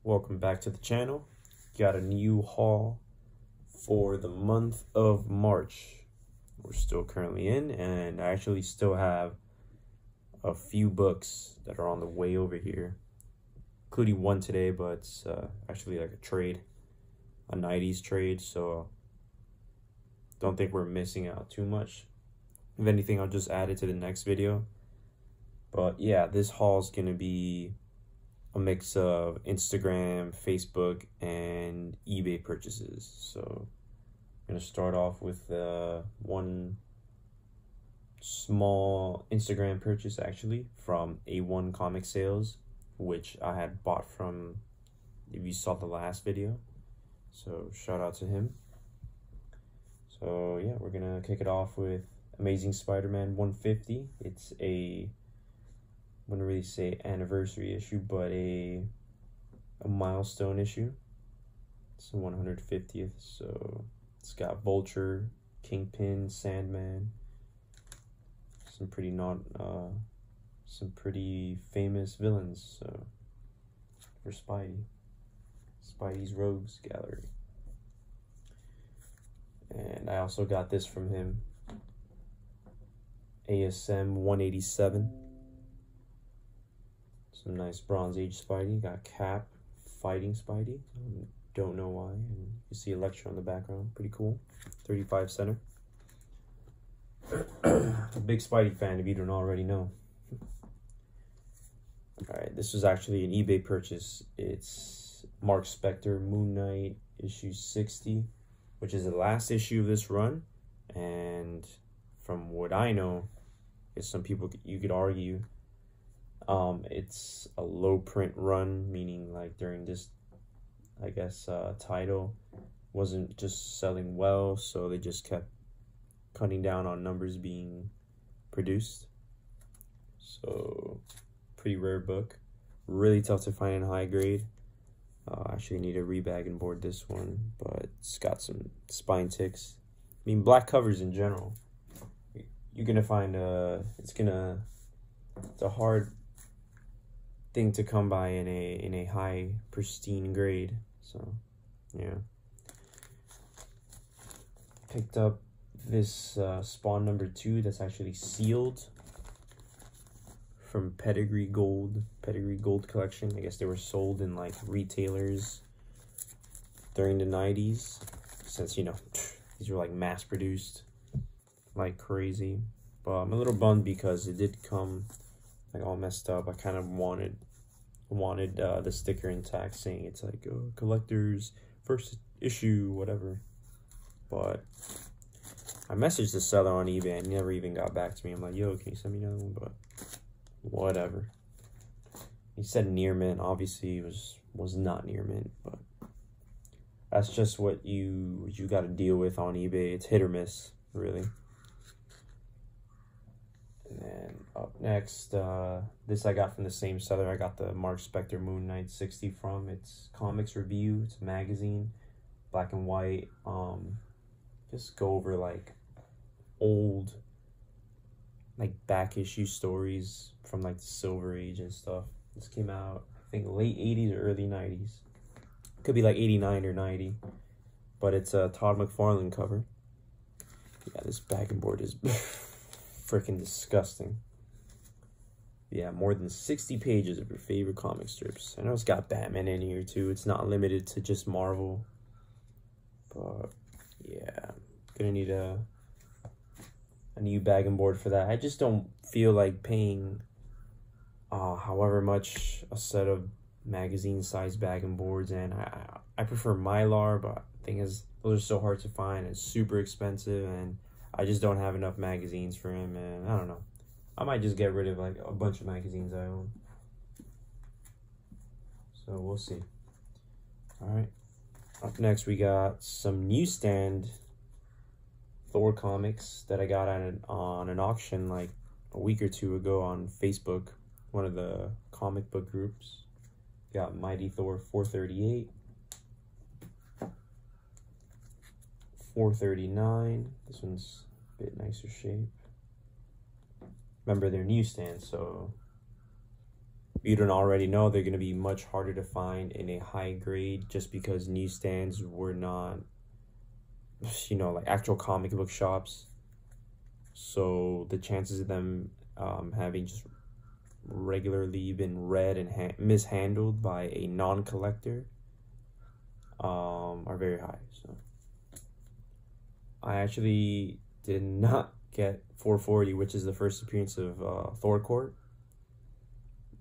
Welcome back to the channel. Got a new haul for the month of March. We're still currently in, and I actually still have a few books that are on the way over here, including one today, but it's actually like a trade, a 90s trade, so don't think we're missing out too much. If anything, I'll just add it to the next video. But yeah, this haul is gonna be a mix of Instagram, Facebook, and eBay purchases. So I'm gonna start off with one small Instagram purchase, actually, from A1 Comic Sales, which I had bought from, if you saw the last video. So shout out to him. So yeah, we're gonna kick it off with Amazing Spider-Man 150. It's a, I wouldn't really say anniversary issue, but a milestone issue. It's the 150th, so it's got Vulture, Kingpin, Sandman, some pretty famous villains. So for Spidey's Rogues Gallery. And I also got this from him, ASM 187. Some nice Bronze Age Spidey. Got Cap fighting Spidey. Don't know why. And you see Electro in the background. Pretty cool. 35 center. A big Spidey fan if you don't already know. Alright, this was actually an eBay purchase. It's Mark Spector Moon Knight issue 60, which is the last issue of this run. And from what I know, is some people, you could argue, it's a low print run, meaning like during this, I guess, title wasn't just selling well, so they just kept cutting down on numbers being produced. So pretty rare book, really tough to find in high grade. Actually need to rebag and board this one, but it's got some spine ticks. I mean, black covers in general, you're gonna find it's a hard thing to come by in a high pristine grade. So yeah, picked up this Spawn number 2 that's actually sealed from Pedigree Gold collection. I guess they were sold in like retailers during the 90s, since, you know, these were like mass produced like crazy. But I'm a little bummed because it did come like all messed up. I kind of wanted the sticker intact saying it's like collector's first issue, whatever. But I messaged the seller on eBay and he never even got back to me. I'm like, yo, can you send me another one? But whatever. He said near mint. Obviously it was not near mint, but that's just what you got to deal with on eBay. It's hit or miss, really. And then up next, this I got from the same seller. I got the Mark Spector Moon Knight 60 from. It's Comics Review. It's a magazine, black and white. Just go over like old, like back issue stories from like the Silver Age and stuff. This came out, I think, late 80s or early 90s. Could be like 89 or 90. But it's a Todd McFarlane cover. Yeah, this back and board is freaking disgusting. Yeah, more than 60 pages of your favorite comic strips. I know it's got Batman in here too. It's not limited to just Marvel. But yeah, gonna need a new bag and board for that. I just don't feel like paying however much a set of magazine size bag and boards, and I prefer Mylar, but the thing is, those are so hard to find and super expensive, and I just don't have enough magazines for him, and I don't know. I might just get rid of like a bunch of magazines I own. So we'll see. Alright. Up next we got some Newsstand Thor comics that I got on an auction like a week or two ago on Facebook, one of the comic book groups. Got Mighty Thor 438. 439. This one's a bit nicer shape. Remember, they're Newsstands, so you don't already know, they're going to be much harder to find in a high grade just because newsstands were not, you know, like actual comic book shops. So the chances of them having just regularly been read and mishandled by a non-collector are very high. So I actually did not get 440, which is the first appearance of Thor Court.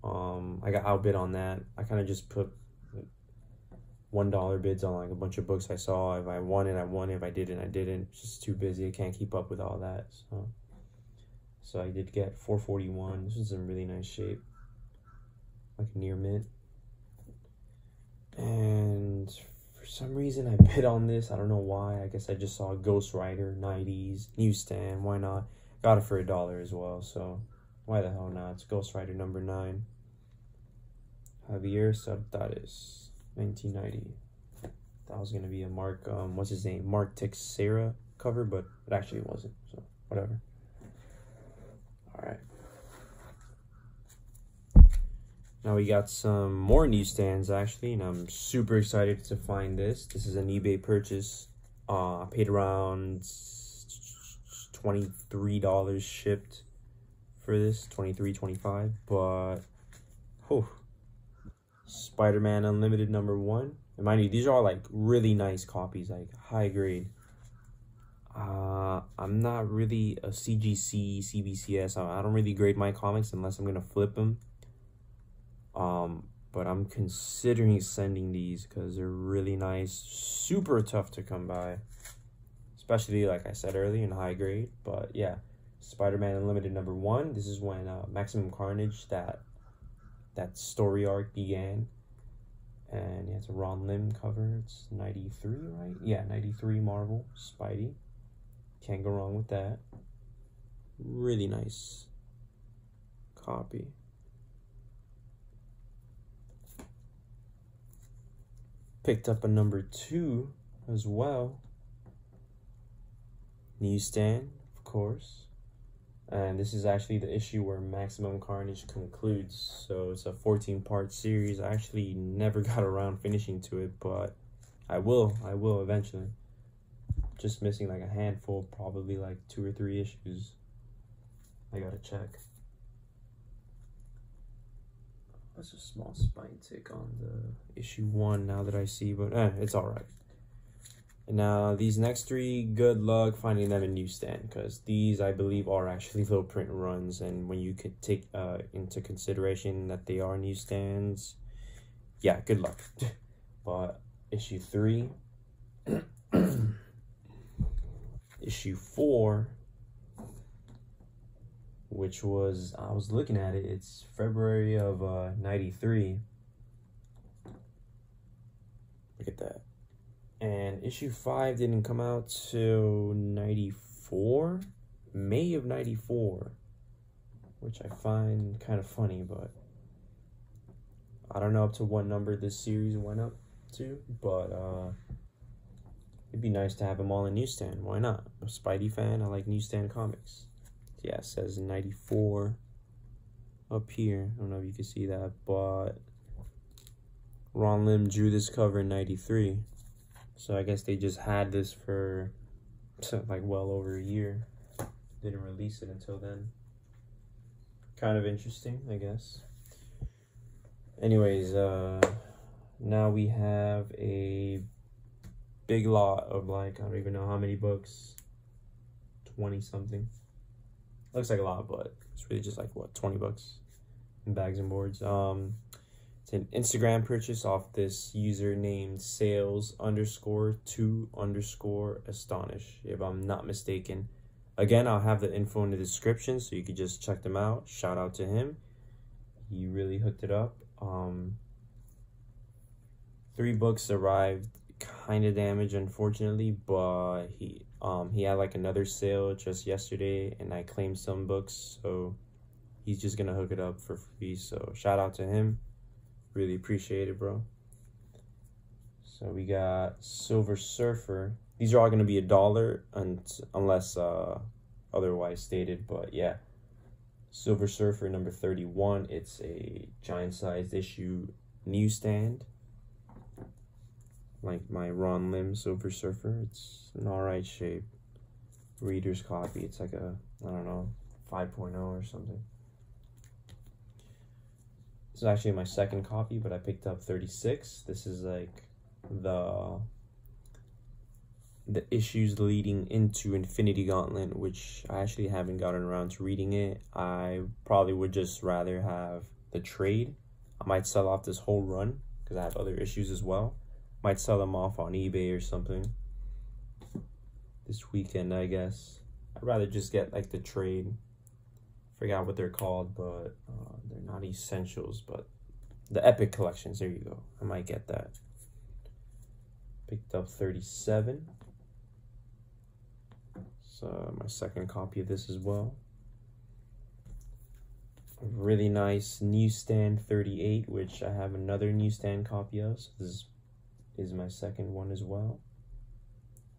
I got outbid on that. I kind of just put $1 bids on like a bunch of books I saw. If I won it, I won it. If I didn't, I didn't. It's just too busy. I can't keep up with all that. So I did get 441. This was in really nice shape, like near mint. And for some reason I bid on this. I don't know why. I guess I just saw Ghost Rider 90s newsstand. Why not? Got it for $1 as well. So why the hell not? It's Ghost Rider number 9. Javier Sartares, 1990. That was gonna be a Mark, what's his name? Mark Teixeira cover, but it actually wasn't. So whatever. All right. Now we got some more newsstands actually, and I'm super excited to find this. This is an eBay purchase. I paid around $23 shipped for this, $23, $25, but Spiderman Unlimited number 1. And mind you, these are all like really nice copies, like high grade. I'm not really a CGC, CBCS. I don't really grade my comics unless I'm gonna flip them. But I'm considering sending these because they're really nice, super tough to come by, especially like I said earlier in high grade. But yeah, Spider-Man Unlimited number 1. This is when Maximum Carnage, that story arc began. And yeah, it's a Ron Lim cover. It's 93, right? Yeah, 93 Marvel Spidey. Can't go wrong with that. Really nice copy. Picked up a number 2 as well. Newsstand, of course. And this is actually the issue where Maximum Carnage concludes. So it's a 14-part series. I actually never got around finishing to it, but I will eventually. Just missing like a handful, probably like 2 or 3 issues. I gotta check. That's a small spine tick on the issue 1 now that I see, but it's all right. And now these next 3, good luck finding them in newsstand, because these I believe are actually low print runs, and when you could take into consideration that they are newsstands, yeah, good luck. But issue 3, issue 4, which was, I was looking at it, it's February of 93. Look at that. And issue 5 didn't come out till 94, May of 94, which I find kind of funny, but I don't know up to what number this series went up to, but it'd be nice to have them all in newsstand. Why not? I'm a Spidey fan. I like newsstand comics. Yeah, it says 94 up here. I don't know if you can see that, but Ron Lim drew this cover in 93. So I guess they just had this for like well over a year. Didn't release it until then. Kind of interesting, I guess. Anyways, now we have a big lot of like, I don't even know how many books. 20 something. Looks like a lot, but it's really just like what, 20 bucks in bags and boards. It's an Instagram purchase off this user named sales_2_astonish, if I'm not mistaken. Again, I'll have the info in the description so you could just check them out. Shout out to him. He really hooked it up. 3 books arrived kind of damaged, unfortunately, but he had like another sale just yesterday and I claimed some books, so he's just gonna hook it up for free. So shout out to him. Really appreciate it, bro. So we got Silver Surfer. These are all gonna be $1 unless otherwise stated, but yeah. Silver Surfer number 31. It's a giant-sized issue newsstand. Like my Ron Lim Silver Surfer. It's an alright shape. Reader's copy. It's like a, I don't know, 5.0 or something. This is actually my second copy, but I picked up 36. This is like the issues leading into Infinity Gauntlet, which I actually haven't gotten around to reading it. I probably would just rather have the trade. I might sell off this whole run because I have other issues as well. Might sell them off on eBay or something this weekend, I guess. I'd rather just get like the trade. Forgot what they're called, but they're not essentials, but the epic collections. There you go. I might get that. Picked up 37. So my second copy of this as well. A really nice Newsstand 38, which I have another Newsstand copy of. So this is my second one as well.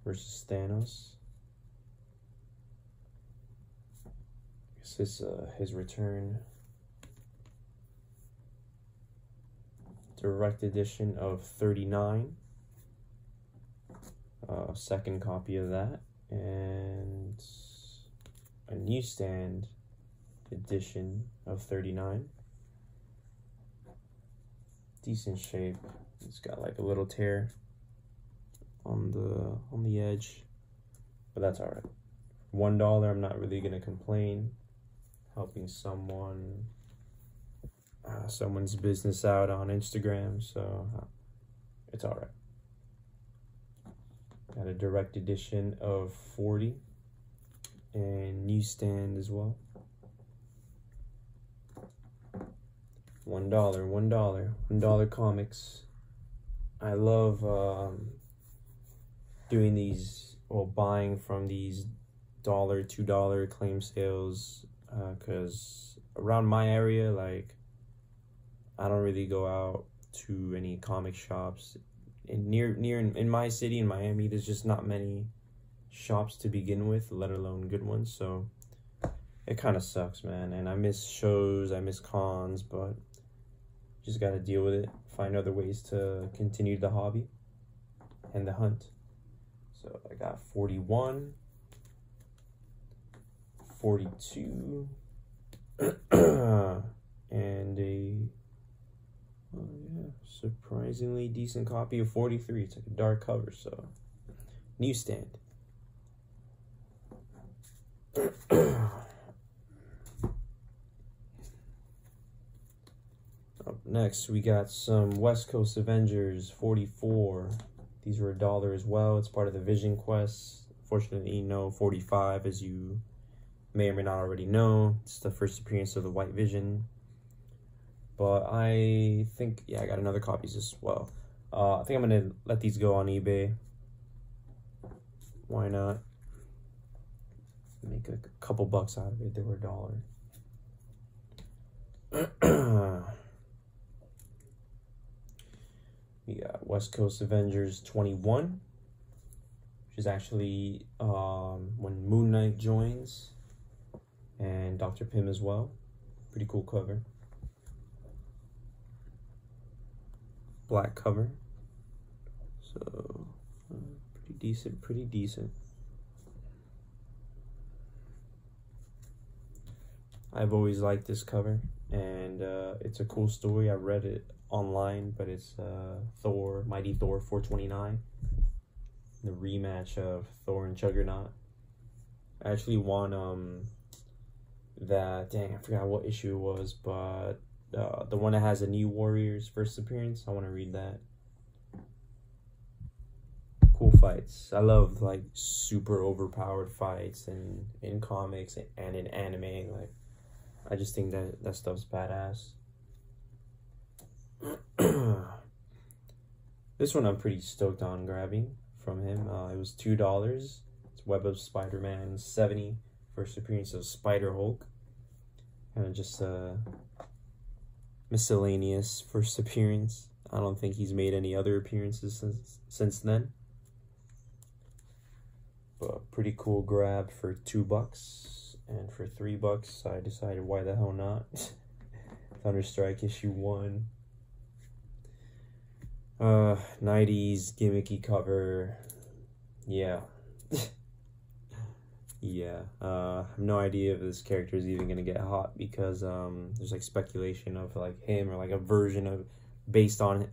Versus Thanos. This is his return. Direct edition of 39. Second copy of that. And a Newsstand edition of 39. Decent shape. It's got like a little tear on the edge, but that's all right. $1, I'm not really gonna complain. Helping someone's business out on Instagram, so it's all right. Got a direct edition of 40 and Newsstand as well. $1 comics. I love doing these, well, buying from these $1, $2 claim sales, because around my area, like, I don't really go out to any comic shops. In my city, in Miami, there's just not many shops to begin with, let alone good ones, so it kind of sucks, man. And I miss shows, I miss cons, but just gotta deal with it, find other ways to continue the hobby and the hunt. So I got 41, 42, and a surprisingly decent copy of 43. It's like a dark cover, so Newsstand. Up next, we got some West Coast Avengers 44. These were $1 as well. It's part of the Vision Quest. Fortunately, no 45, as you may or may not already know. It's the first appearance of the White Vision. But I think, yeah, I got another copies as well. I think I'm going to let these go on eBay. Why not? Make a couple bucks out of it. They were $1. We got West Coast Avengers 21, which is actually when Moon Knight joins, and Dr. Pym as well. Pretty cool cover. Black cover. So, pretty decent. I've always liked this cover, and it's a cool story. I read it online, but it's Thor, Mighty Thor 429, the rematch of Thor and Juggernaut. I actually won that, dang, I forgot what issue it was, but the one that has the New Warriors first appearance. I want to read that. Cool fights. I love like super overpowered fights in comics and in anime. Like, I just think that stuff's badass. This one I'm pretty stoked on grabbing from him. It was $2. It's Web of Spider-Man 70, first appearance of Spider-Hulk. Kind of just miscellaneous first appearance. I don't think he's made any other appearances since then. But pretty cool grab for $2. and for $3 I decided why the hell not. Thunderstrike issue 1. 90s gimmicky cover. Yeah. Yeah. I have no idea if this character is even gonna get hot, because there's like speculation of like him or like a version of based on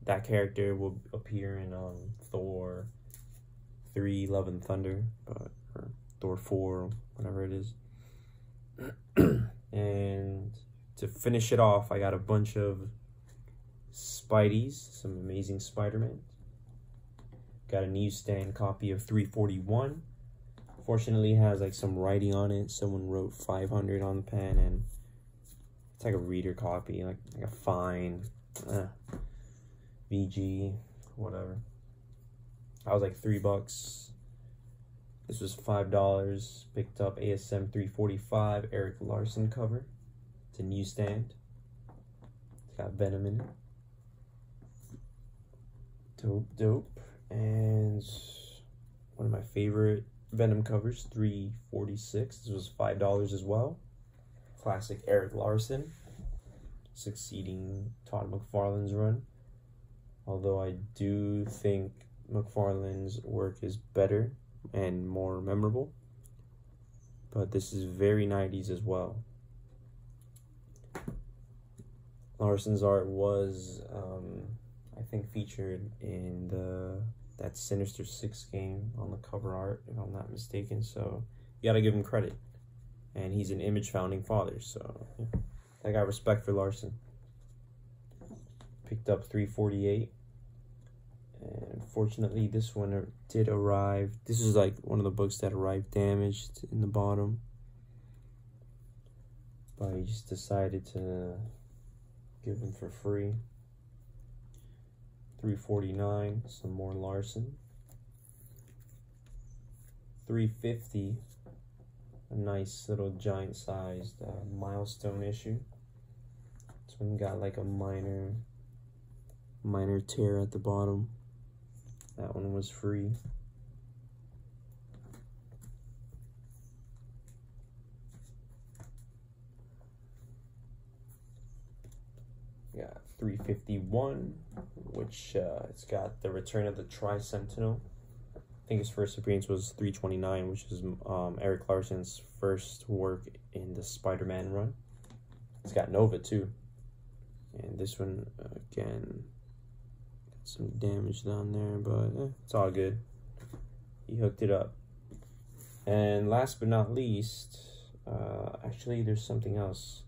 that character will appear in Thor 3 Love and Thunder, or Thor 4, whatever it is. And to finish it off, I got a bunch of Spideys, some Amazing Spider-Man. Got a newsstand copy of 341. Fortunately, it has like some writing on it. Someone wrote 500 on the pen, and it's like a reader copy, like a fine VG, whatever. I was like $3. This was $5. Picked up ASM 345 Eric Larson cover. It's a newsstand. It's got Venom in it. Dope. And one of my favorite Venom covers, 346. This was $5 as well. Classic Eric Larson, succeeding Todd McFarlane's run. Although I do think McFarlane's work is better and more memorable, but this is very 90s as well. Larson's art was, I think, featured in that Sinister Six game on the cover art, if I'm not mistaken. So you gotta give him credit, and he's an Image founding father. So yeah, I got respect for Larson. Picked up 348. And fortunately, this one did arrive. This is like one of the books that arrived damaged in the bottom, but I just decided to give them for free. 349, some more Larson. 350, a nice little giant-sized milestone issue. This one got like a minor tear at the bottom. That one was free. Yeah, 351, which it's got the return of the Tri-Sentinel. I think his first appearance was 329, which is Eric Larson's first work in the Spider-Man run. It's got Nova too. And this one, again, some damage down there, but it's all good. He hooked it up. And last but not least, actually there's something else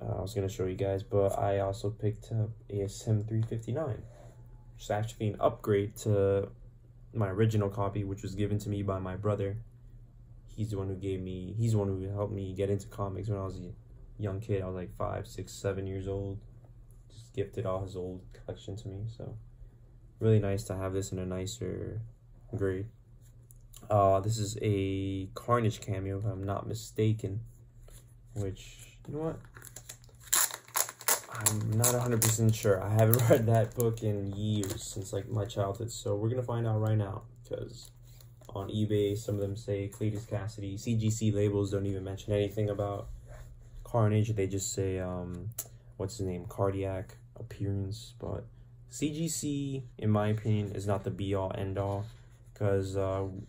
I was going to show you guys, but I also picked up ASM 359, which is actually an upgrade to my original copy, which was given to me by my brother. He's the one who helped me get into comics when I was a young kid. I was like 5, 6, 7 years old. Just gifted all his old collection to me, so really nice to have this in a nicer grade. This is a Carnage Cameo, if I'm not mistaken, which, you know what, I'm not 100% sure. I haven't read that book in years, since like my childhood, so we're gonna find out right now, because on eBay some of them say Cletus Cassidy. CGC labels don't even mention anything about Carnage. They just say what's his name, Cardiac appearance. But CGC, in my opinion, is not the be-all end-all, because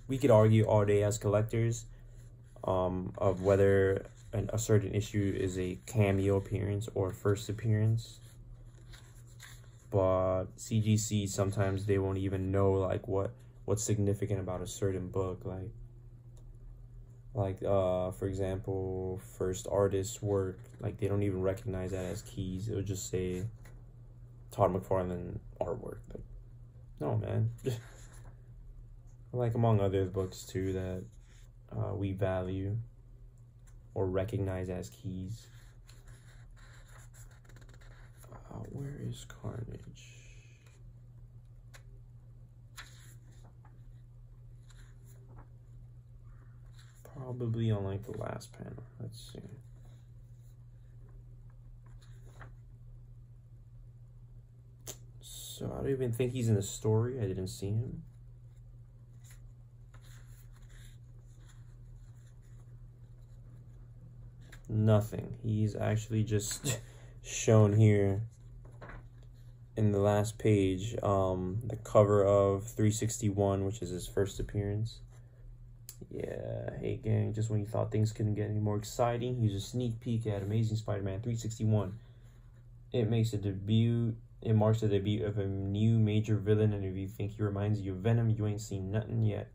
we could argue all day as collectors of whether a certain issue is a cameo appearance or first appearance. But CGC, sometimes they won't even know like what's significant about a certain book, like for example, first artist's work, like they don't even recognize that as keys. It'll just say Todd McFarlane artwork. Like, no, man. Like among other books too that we value or recognize as keys. Where is Carnage? Probably on like the last panel. Let's see. So I don't even think he's in the story. I didn't see him. nothing. He's actually just shown here in the last page, the cover of 361, which is his first appearance. Yeah, hey gang, just when you thought things couldn't get any more exciting, here's a sneak peek at Amazing Spider-Man 361. It marks the debut of a new major villain, and if you think he reminds you of Venom, you ain't seen nothing yet.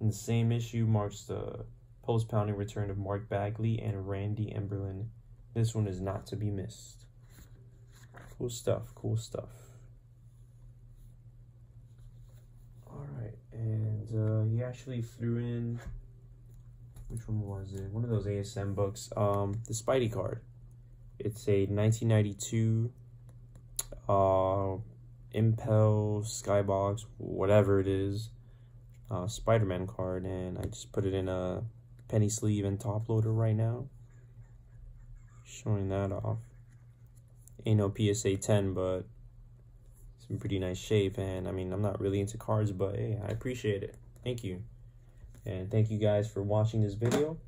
And the same issue marks the post-pounding return of Mark Bagley and Randy Emberlin. This one is not to be missed. Cool stuff, cool stuff. Alright, and he actually threw in, which one was it? One of those ASM books, the Spidey card. It's a 1992 Impel, Skybox, whatever it is, Spider-Man card, and I just put it in a penny sleeve and top loader right now. Showing that off. Ain't no PSA 10, but it's in pretty nice shape, and I mean, I'm not really into cards, but hey, I appreciate it. Thank you. And thank you guys for watching this video.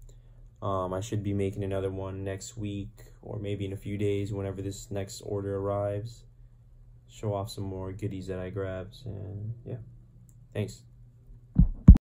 I should be making another one next week, or maybe in a few days, whenever this next order arrives. Show off some more goodies that I grabbed, and yeah, thanks.